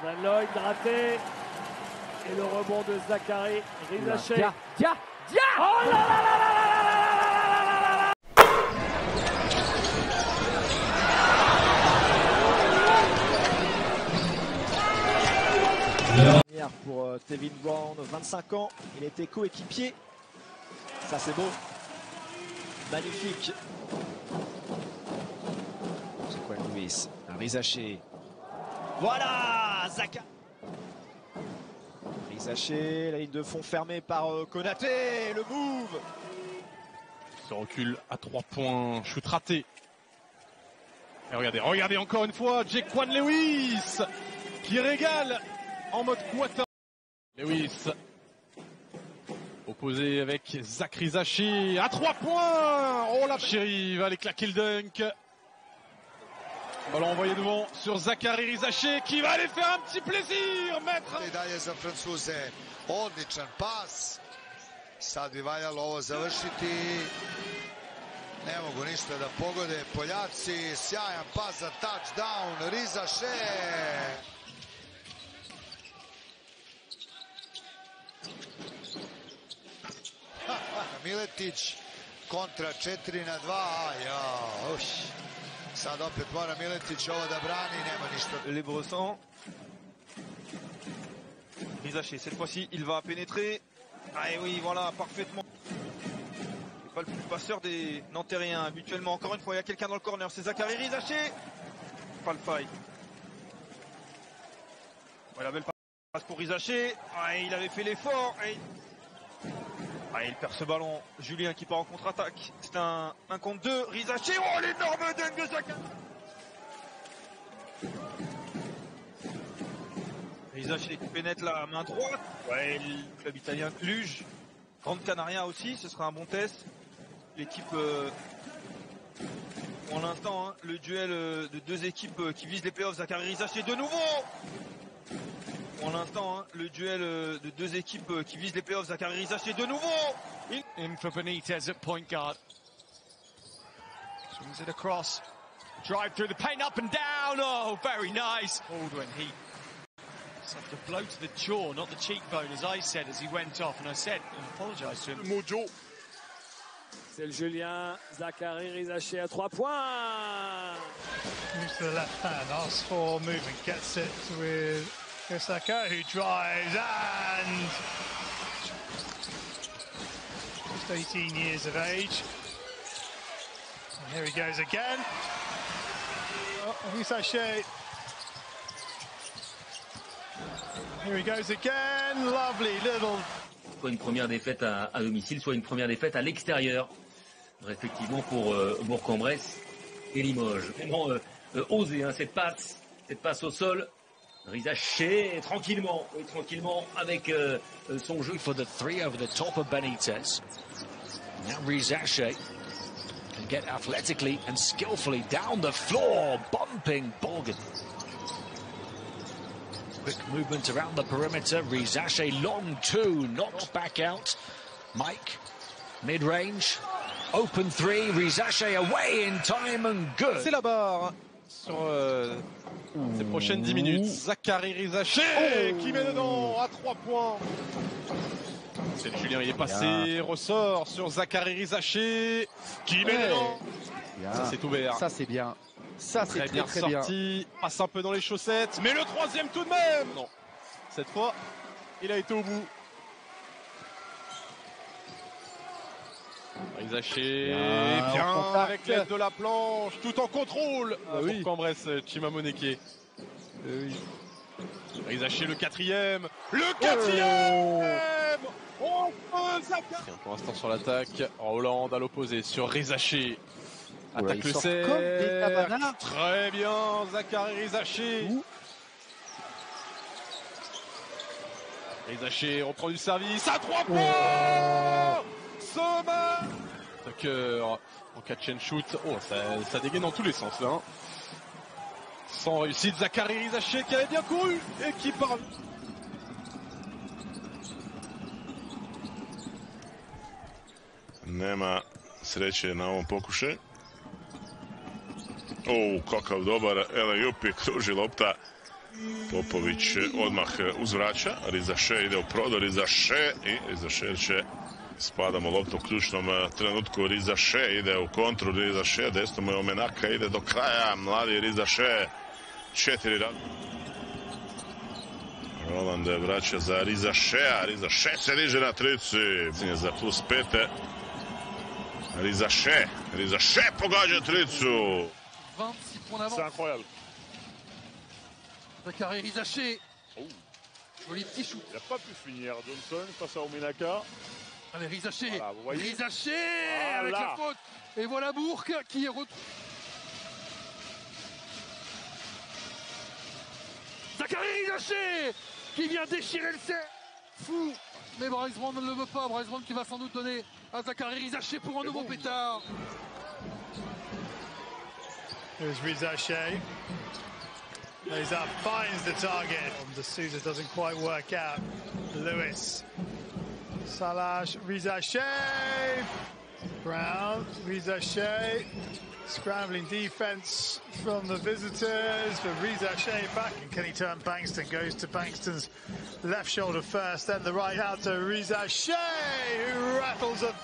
Jordan Lloyd raté. Et le rebond de Zachary Rizaché. Dia Oh là là là là là là là. Pour Tevin Brown, 25 ans, il était coéquipier. Ça c'est beau. Magnifique. C'est quoi Louis? Rizaché. Voilà Zaka. Rizaché, la ligne de fond fermée par Konaté. Le move. Ce recul à 3 points, shoot raté. Et regardez encore une fois, Jaquan Lewis qui régale en mode Kouata. Lewis opposé avec Zach Rizaché à 3 points. Oh la chérie va aller claquer le dunk. Ballon envoyé devant sur Zachary Rizaché qui va aller faire un petit plaisir, maître. I dalje za Francuze, odličan pas. Sad bi valjalo ovo završiti. Ne mogu ništa da pogode Poljaci. Sjajan pas za touchdown Rizaché. Miletić kontra 4-2. Sad opet mora Miletić ovo da brani, nema ništa. Les Bressans. Rizaché, cette fois-ci, il va pénétrer. Ah et oui, voilà, parfaitement. Il n'est pas le plus passeur des Nantériens habituellement. Encore une fois, il y a quelqu'un dans le corner, c'est Zachary Rizaché. Pas le faille. Ouais, la belle passe pour Rizaché. Ah, il avait fait l'effort. Ah, il perd ce ballon. Julien qui part en contre-attaque. C'est un contre 2. Rizaché. Oh, l'énorme dunk de Zachary. Rizaché qui pénètre la main droite. Ouais, le club italien Cluj. Grande Canaria aussi, ce sera un bon test. L'équipe, pour l'instant, hein, le duel de deux équipes qui visent les playoffs. Zachary Rizaché de nouveau. Pour l'instant, hein, le duel de deux équipes qui visent les playoffs. Zachary Rizaché de nouveau. In for Benitez at point guard. Swings it across. Drive through the paint, up and down. Oh, very nice. Baldwin, he have to blow to the jaw, not the cheekbone, as I said as he went off. And I said, and apologised to him. Mojo. C'est le Julien Zachary Rizaché à 3 points. Moves to the left hand, asks for movement, gets it with Osaka, who drives and just 18 years of age. And here he goes again. Oh, Rizaché. Here he goes again. Lovely little. Soit une première défaite à domicile, soit une première défaite à l'extérieur. Respectivement pour Bourg-en-Bresse et Limoges. Vraiment osé hein, cette passe au sol. Rizaché tranquillement avec son jeu. For the three over the top of Benitez. Now Rizaché can get athletically and skillfully down the floor, bumping Borgen. Quick movement around the perimeter. Rizaché long two, knocked back out. Mike, mid-range, open three. Rizaché away in time and good. C'est la barre sur ces prochaines 10 minutes. Zachary Rizaché qui met dedans à 3 points. C'est Julien, il est passé, ressort sur Zachary Rizaché qui met dedans. Ça c'est ouvert. Ça c'est bien. Ça c'est très bien sorti, passe un peu dans les chaussettes, mais le troisième tout de même. Non, cette fois, il a été au bout. Rizaché, bien avec l'aide de la planche, tout en contrôle. Pour Bourg-en-Bresse, Chimamoneke. Rizaché le quatrième. Le quatrième. Enfin, Zachary. Pour l'instant sur l'attaque, Hollande à l'opposé sur Rizaché. Attaque le cercle. Très bien, Zachary Rizaché. Rizaché reprend du service à 3 points. Sommer. Tucker en catch and shoot. Oh, ça dégaine dans tous les sens là. Hein. Sans réussite, Zachary Rizaché qui avait bien couru et qui parle. Nema sreće na ovom pokušaju. O, kakav dobar, Ele Jupi kruži lopta Popović odmah uzvraća, Rizaše ide u prodor, Rizaše i Rizaše će spadamo loptu u ključnom trenutku, Rizaše ide u kontru, Rizaše, desno mu je Omenaka, ide do kraja, mladi Rizaše, 4 rad. Roland vraća za Rizašea, Rizaše se diže na trici, za plus 5. Rizaše pogađa tricu. 26 points d'avance. C'est incroyable. Zachary Rizaché. Joli petit shoot. Il n'a pas pu finir Johnson face à Omenaka. Allez, Rizaché. Voilà, vous voyez. Rizaché Voilà. avec la faute. Et voilà Bourque qui est retourné. Zachary Rizaché qui vient déchirer le cerf. Fou. Mais Bryce Brown ne le veut pas. Bryce Brown qui va sans doute donner à Zachary Rizaché pour un nouveau pétard. Here's Rizaché. Riza finds the target. De Souza doesn't quite work out. Lewis. Salash, Rizaché. Brown, Rizaché. Scrambling defense from the visitors, but Rizaché back. And can he turn Bankston? Goes to Bankston's left shoulder first, then the right out to Rizaché, who rattles up.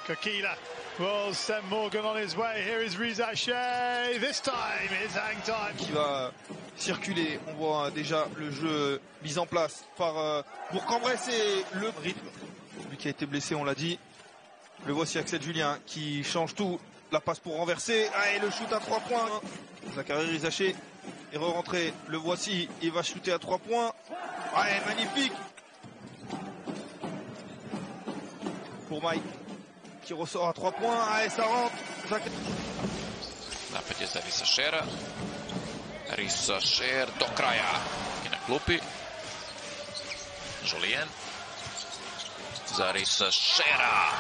Kokila will send Morgan on his way. Here is Rizaché. This time it's hang time. Qui va circuler. On voit déjà le jeu mis en place par Bourg-en-Bresse et le rythme. Lui qui a été blessé, on l'a dit. Le voici Axel Julien qui change tout. La passe pour renverser. Ah, et le shoot à 3 points. Zachary Rizaché est re-rentré. Le voici. Il va shooter à 3 points. Ah, magnifique. Pour Mike qui ressort à 3 points. Ah, et ça rentre. Napad je za Rizašera. Rizašer do kraja. I na klupi. Julien. Za Rizašera.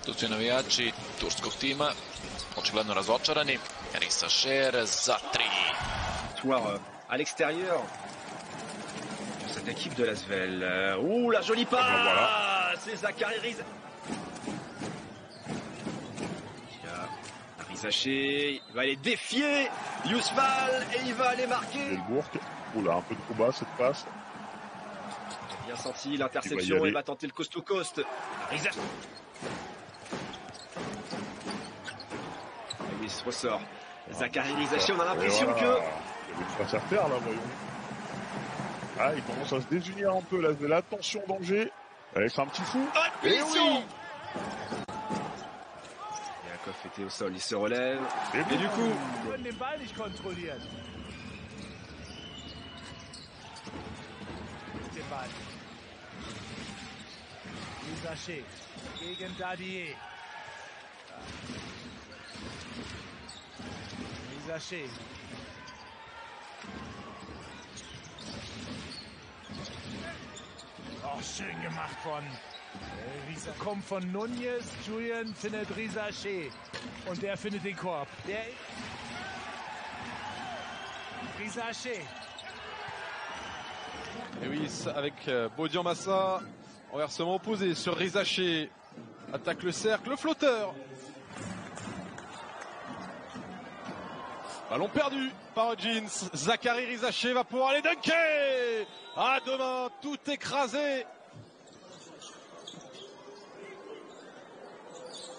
Tu su navijači turskog tima, očigledno razočarani. Rizašer za 3. À l'extérieur de cette équipe de Lasvel. Ouh, la jolie passe. Voilà. C'est Zachary Rizaché. Rizaché, il va aller défier Yousmal et il va aller marquer. Oula, un peu trop bas cette passe. Bien senti l'interception, il va tenter le coast to coast. Rizaché. Il se ressort. Zachary Rizaché, on a l'impression que... Il ne va pas faire faire là, voyons. Ah, il commence à se désunir un peu, là, attention danger. Allez, c'est un petit fou. Et oui. Yakov était au sol, il se relève. Et du coup... Rizaché gegen Dadier. Rizaché. Oh, schön gemacht von kommt von Nunez. Julian findet Rizaché. Und der findet den Korb. Rizaché. Et oui, avec Bodian Massa, renversement opposé sur Rizaché. Attaque le cercle, le flotteur. Ballon perdu par Jeans. Zachary Rizaché va pouvoir aller dunker. À deux mains, tout écrasé.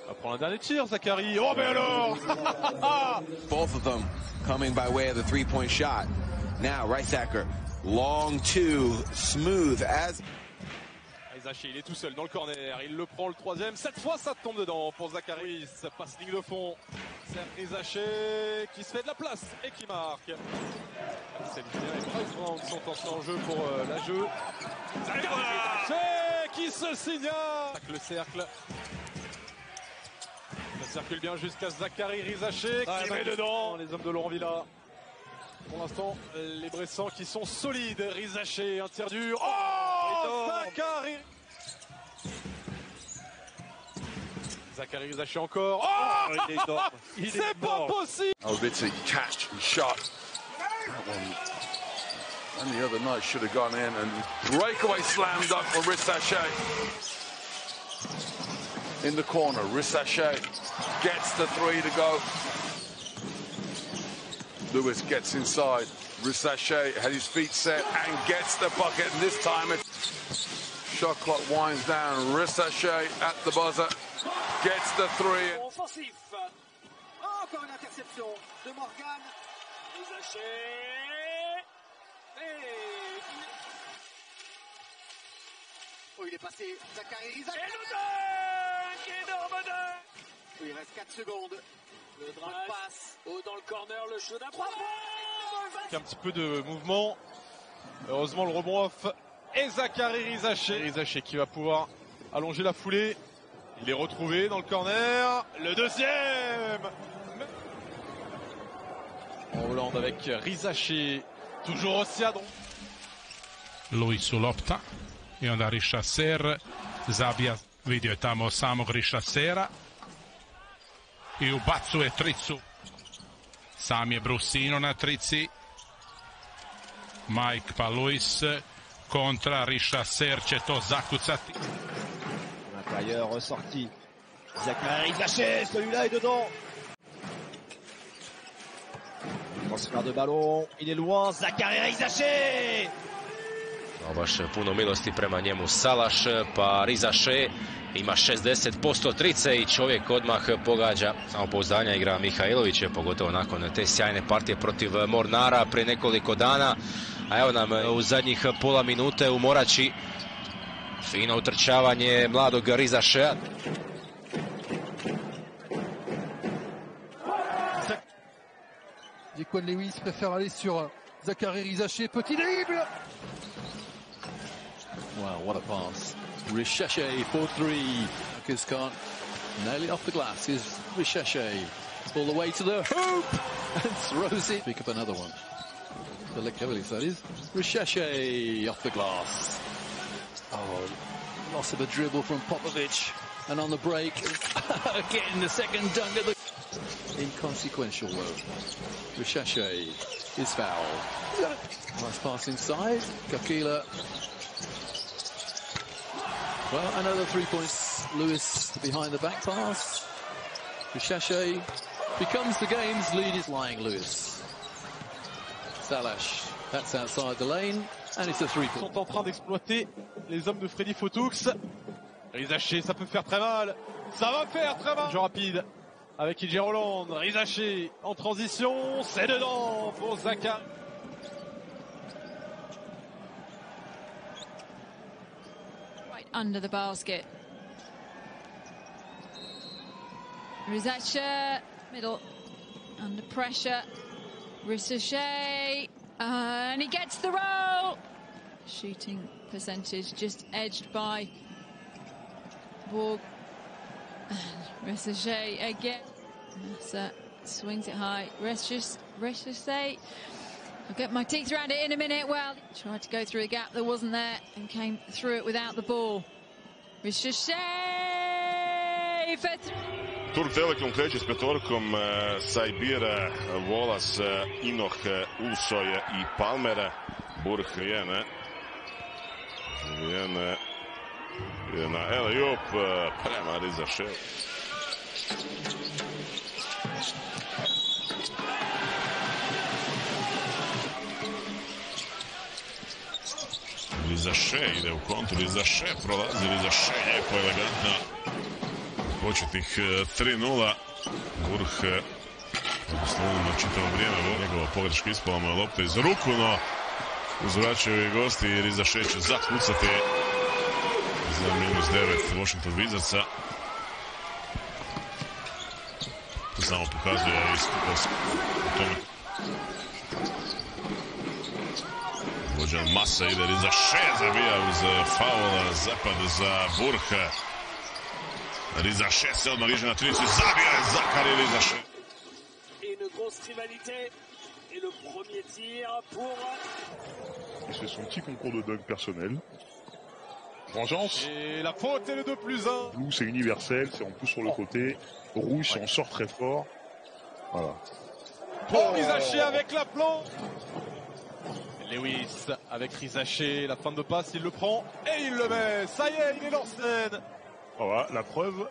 Va prendre un dernier tir, Zachary. Oh, mais alors. Both of them coming by way of the three-point shot. Now, Rizacher, long two, smooth as... Rizaché, il est tout seul dans le corner, il le prend le troisième, cette fois ça tombe dedans pour Zachary, ça passe ligne de fond, c'est Rizaché qui se fait de la place et qui marque. C'est Julien et Bryce Brown sont entrés en jeu pour la jeu. Rizaché qui se signale. Le cercle. Ça circule bien jusqu'à Zachary Rizaché qui met dedans. Les hommes de Laurent Villa. Pour l'instant, les Bressans qui sont solides. Rizaché, un tir dur. Oh, Zachary. Zachary Rizaché encore. Oh, c'est pas possible. Alviti catch and shot. And the other night should have gone in and breakaway slammed up for Rizaché. In the corner, Rizaché gets the three to go. Lewis gets inside. Rizaché had his feet set and gets the bucket. And this time, shot clock winds down. Rizaché at the buzzer gets the three. Offensif. Encore une interception de Morgan. Rizaché. Oh, il est passé. Zachary Rizaché. Et le dunk. Énorme dunk. Il reste 4 secondes. Le drag passe. Dans le corner, le shoot à 3 points. Un petit peu de mouvement. Heureusement le rebond off. Et Zachary Rizaché. Rizaché qui va pouvoir allonger la foulée. Il est retrouvé dans le corner. Le deuxième. En Hollande avec Rizaché. Toujours aussi à droite. Lui su lopta. I onda Rišaser zabija, vidio je tamo samog Rišasera i ubacuje tricu. Sam je Brusino na trici. Mike pa Luis kontra Rišaser će to zakucati. L'intérieur ressorti. Zachary Rizaché, celui-là est dedans. Transfert de ballon, il est loin. Zachary Rizaché. Baš puno milosti prema njemu Salaš, pa Rizaché ima 60% trice i čovjek odmah pogađa. Samopouzdanja igra Mihajlović, pogotovo nakon te sjajne partije protiv Mornara prije nekoliko dana. A evo nam u zadnjih pola minute u Morači fino utrčavanje mladog Rizašea. Dequan Lewis préfère aller sur Zachary Rizaché, petit dribble. Wow, what a pass. Rizaché for three. Marcus can't nail it off the glass. Is Rizaché all the way to the hoop and throws it. Pick up another one. Velikovic, that is. Rizaché off the glass. Oh, loss of a dribble from Popovic. And on the break, again the second dunk at the... Inconsequential though. Rizaché is foul. Nice pass inside. Kakila. Well, another 3 points. Lewis behind the back pass. Rizaché becomes the game's lead. Is lying Lewis. Salash, that's outside the lane, and it's a 3-point. Sont en train d'exploiter les hommes de Freddy Fotoux. Rizaché, ça peut faire très mal. Ça va faire très mal. Jeu rapide avec IJ Roland. Rizaché en transition, c'est dedans pour Zachary. Under the basket. Rizaché, middle, under pressure. Rizaché, and he gets the roll. Shooting percentage just edged by Borg. Rizaché again. So swings it high. Rizaché. I'll get my teeth around it in a minute. Well, tried to go through a gap that wasn't there and came through it without the ball. Rizaché for Turk Telekom kreće s petorkom Sajbira, Volas, Inoh, Ulsoje i Palmera. Burh Jene. Jedna Eliop prema Rizaché. Rizaché ide u kontru, Rizaché prolazi, Rizaché lijepo, elegantno. Početnih 3-0. Burh jednostavno čitavo vrijeme njegova pogreška ispala mu je lopta iz ruku, no uzvraćaju i gosti i Rizaché će zakucati za -9 Washington Wizardsa. To samo pokazuje iskustvo u tome. Vođan masa ide, Rizaché zabija uz faul, zapad za Burha. Rizaché se odmah viže na tricu, zabija je Zachary Rizaché. Une grosse rivalité et le premier tir pour... Et c'est son petit concours de dunk personnel. Vengeance. Et la faute et le 2+1. Blue c'est universel, c'est en plus sur le côté. Rouge c'est on sort très fort. Voilà. Pour Rizaché avec l'aplomb. Lewis avec Rizaché, la fin de passe, il le prend et il le met. Ça y est, il est dans scène. Voilà, la preuve.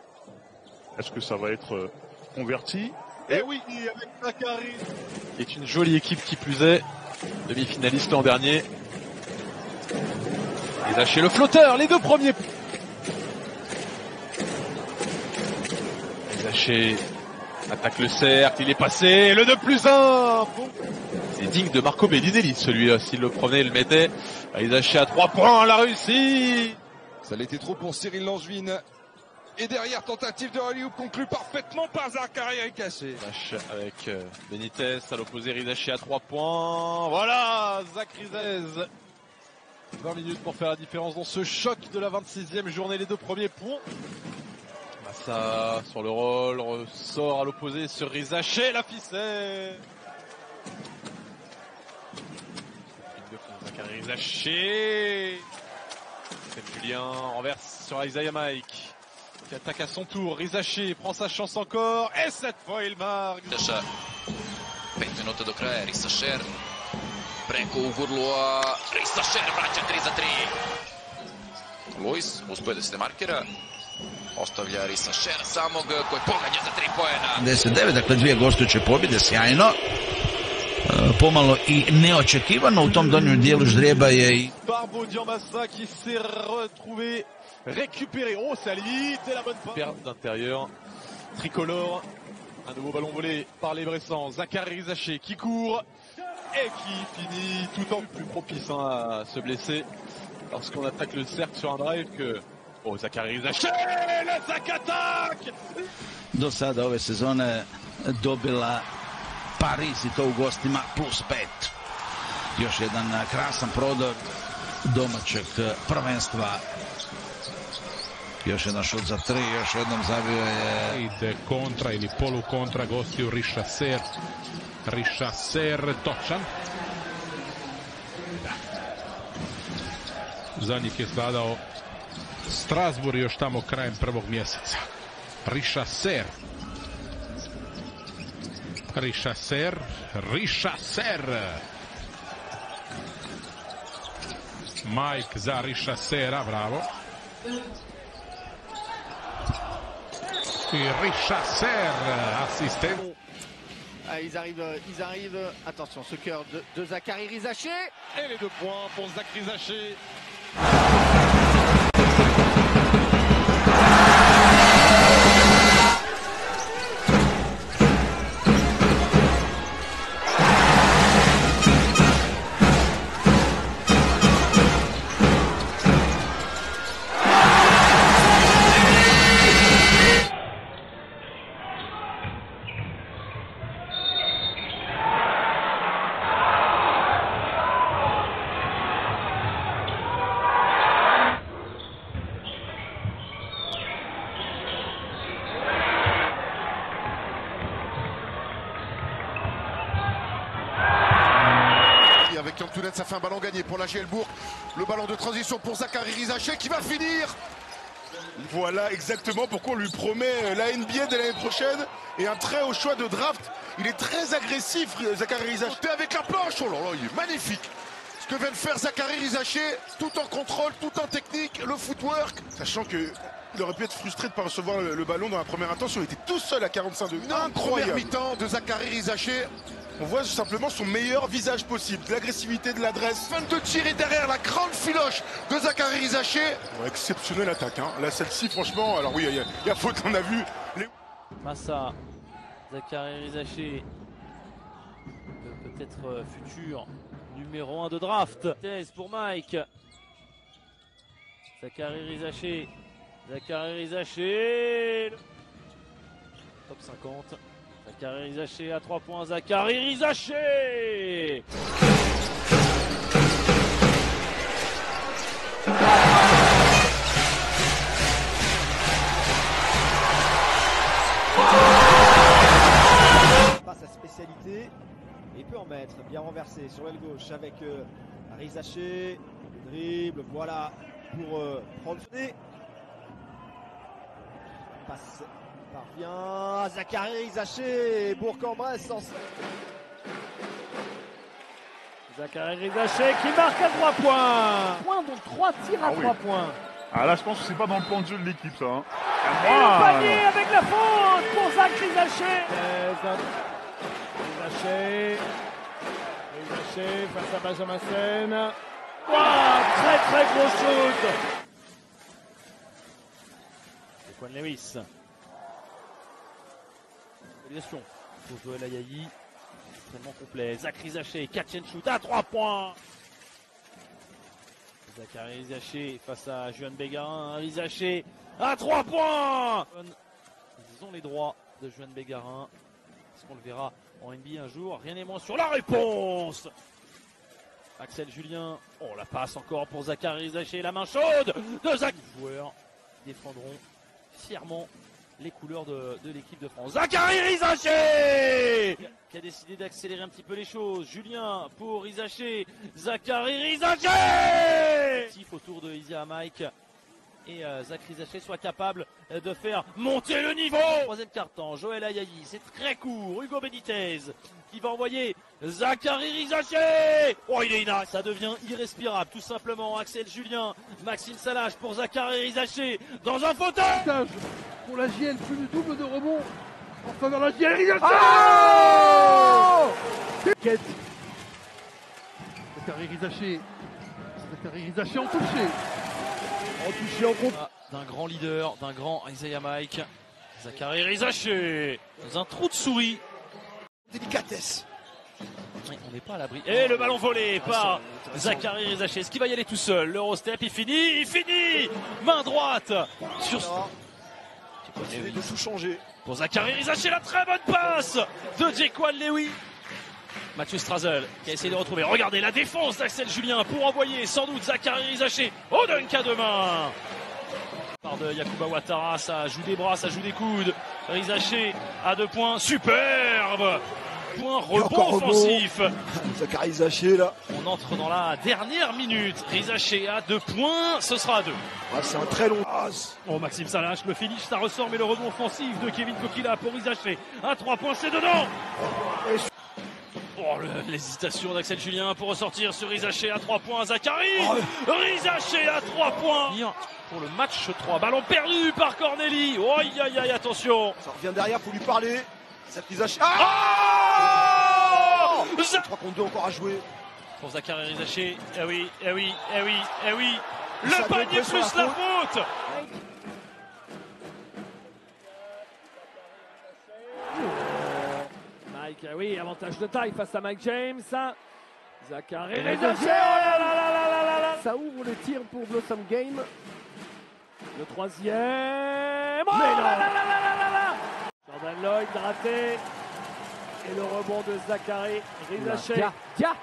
Est-ce que ça va être converti? Et oui, avec Zachary, qui est une jolie équipe qui plus est, demi-finaliste l'an dernier. Rizaché le flotteur, les deux premiers. Rizaché attaque le cercle, il est passé, le 2+1. C'est digne de Marco Bellinelli celui-là, s'il le prenait, il le mettait. Rizaché à 3 points, la réussi. Ça l'était trop pour Cyril Langevin. Et derrière, tentative de alley-oop conclue parfaitement par Zachary Rizaché. Avec Benitez à l'opposé, Rizaché à 3 points. Voilà, Zach Rizez. 20 minutes pour faire la différence dans ce choc de la 26e journée, les deux premiers points. Massa sur le roll, ressort à l'opposé sur Rizaché, la ficelle. Zachary Rizaché. Julien renverse sur Isaiah Mike. Qui attaque à son tour, Rizaché prend sa chance encore, et cette fois il marque. 5 minuta do kraja, Rizaché preko Ugurlua, Rizaché vraća 3-3. Luis uspio da se demarkira, ostavlja Rizaché samog koji pogađa za 3 poena. 10-9, dakle 2 gostujuće pobjede, sjajno. Pomalo i neočekivano u tom donjem dijelu ždrijeba je i... Barbo Diambassa qui s'est retrouvé récupéré. Oh, ça limite la bonne passe d'intérieur. Tricolore. Un nouveau ballon volé par les Bressans. Zachary Rizaché qui court et qui finit tout en plus propice à se blesser lorsqu'on attaque le cercle sur un drive que... Oh, Zachary Rizaché, le Zach attaque. Do sada ove sezone dobila Pariz i to u gostima +5. Još jedan krasan prodor domaćeg prvenstva. Još jedan šut za 3, još jednom zabio je... Ide kontra ili polu kontra gostiju Rišaser. Rišaser točan. Da. Za njih je stradao Strasbourg još tamo krajem 1. mjeseca. Rišaser. Rišaser. Rišaser. Mike za Rišasera, bravo. Et Richaser, assisté. Ils arrivent, attention, ce cœur de Zachary Rizaché. Et les 2 points pour Zach Rizaché. Ça fait un ballon gagné pour la Gielbourg. Le ballon de transition pour Zachary Rizaché qui va finir. Voilà exactement pourquoi on lui promet la NBA de l'année prochaine et un très haut choix de draft. Il est très agressif, Zachary Rizaché. Avec la planche, oh là là, il est magnifique. Ce que vient de faire Zachary Rizaché, tout en contrôle, tout en technique, le footwork. Sachant que il aurait pu être frustré de ne pas recevoir le ballon dans la première intention. Il était tout seul à 45 degrés. Incroyable. Première mi-temps de Zachary Rizaché. On voit simplement son meilleur visage possible, de l'agressivité, de l'adresse. 22 tirs derrière la grande filoche de Zachary Rizaché. Ouais, exceptionnelle attaque, hein. Là, celle-ci, franchement, alors oui, il y a faute, on a vu. Massa, Zachary Rizaché, peut-être futur numéro 1 de draft. Thèse pour Mike. Zachary Rizaché. Zachary Rizaché. Top 50. Zachary Rizaché à 3 points. Zachary Rizaché. Pas sa spécialité, il peut en mettre, bien renversé sur l'aile gauche avec Rizaché, le dribble, voilà pour prendre le nez. Passe parvient, Zachary Rizaché, Bourg-en-Bresse. Zachary Rizaché qui marque à 3 points. Donc 3 tirs à 3 points. Ah là, je pense que c'est pas dans le plan de jeu de l'équipe, ça. Hein. Et le panier avec la faute pour Zach Rizaché. Rizaché face à Benjamin Sen. Wow, très gros shoot. Quan Lewis. Évaluation pour Joël Ayayi. Extrêmement complet. Zach Rizaché, catch and shoot à 3 points. Zachary Rizaché face à Juan Bégarin. Rizaché à 3 points. Ils ont les droits de Juan Bégarin. Est-ce qu'on le verra en NBA un jour? Rien n'est moins sur la réponse. Axel Julien. Oh, la passe encore pour Zachary Rizaché. La main chaude de Zach. Les joueurs défendront fièrement les couleurs de l'équipe de France. Zachary Rizaché qui a décidé d'accélérer un petit peu les choses. Julien pour Rizaché. Zachary Rizaché autour de Isia Mike. Et Zach Rizaché soit capable de faire monter le niveau. Troisième quart-temps, Joël Ayayi, c'est très court. Hugo Benitez qui va envoyer Zachary Rizaché. Oh, il est inactif. Ça devient irrespirable, tout simplement. Axel Julien, Maxime Salache pour Zachary Rizaché dans un fauteuil. Pour la JL, plus du double de rebond en faveur de la JL. Rizaché. Zachary Rizaché. Zachary Rizaché en touché. En contre. D'un grand leader, d'un grand Isaiah Mike. Zachary Rizaché dans un trou de souris. Délicatesse. Oui, on n'est pas à l'abri. Et le ballon volé par Zachary Rizaché. Est-ce qu'il va y aller tout seul? L'Eurostep, il finit. Main droite sur. Il peut tout changer. Pour Zachary Rizaché, la très bonne passe de Jaquan Lewis. Mathieu Strazel qui a essayé de retrouver. Regardez la défense d'Axel Julien pour envoyer sans doute Zachary Rizaché au dunk à deux mains. Par de Yacouba Ouattara, ça joue des bras, ça joue des coudes. Rizaché à 2 points, superbe. Point rebond offensif. Zachary Rizaché là. On entre dans la dernière minute. Rizaché à 2 points, ce sera à 2. Ah, c'est un très long passe. Oh, Maxime Salache, le finish, ça ressort, mais le rebond offensif de Kevin Kokila pour Rizaché. À 3 points, c'est dedans. Oh, l'hésitation d'Axel Julien pour ressortir sur Rizaché à 3 points. Zachary Rizaché à 3 points pour le match 3. Ballon perdu par Corneli. Oh, aïe, attention. Ça revient derrière, faut lui parler. Zachary Rizaché. 3 contre 2 encore à jouer. Pour Zachary Rizaché. Eh oui. Le panier plus la faute. Mike, oui, avantage de taille face à Mike James. Zachary Rizaché. Ça ouvre le tir pour Blossom Game. Le troisième. Oh, Jordan Lloyd raté. Et le rebond de Zachary Rizaché. Dia.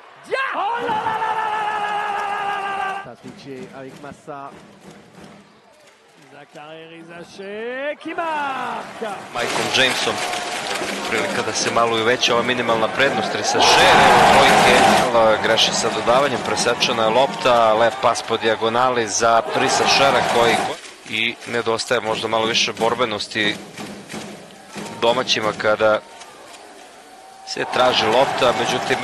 Oh là là. Ça a switché avec Massa. Zachary Rizaché qui marque. Michael Jameson. Prilika da se malo uveća ova minimalna prednost Rizaché. Trojke. Greši sa dodavanjem. Presečena je lopta. Lep pas po dijagonali za Rizaché koji i nedostaje možda malo više borbenosti domaćima kada se traži lopta, međutim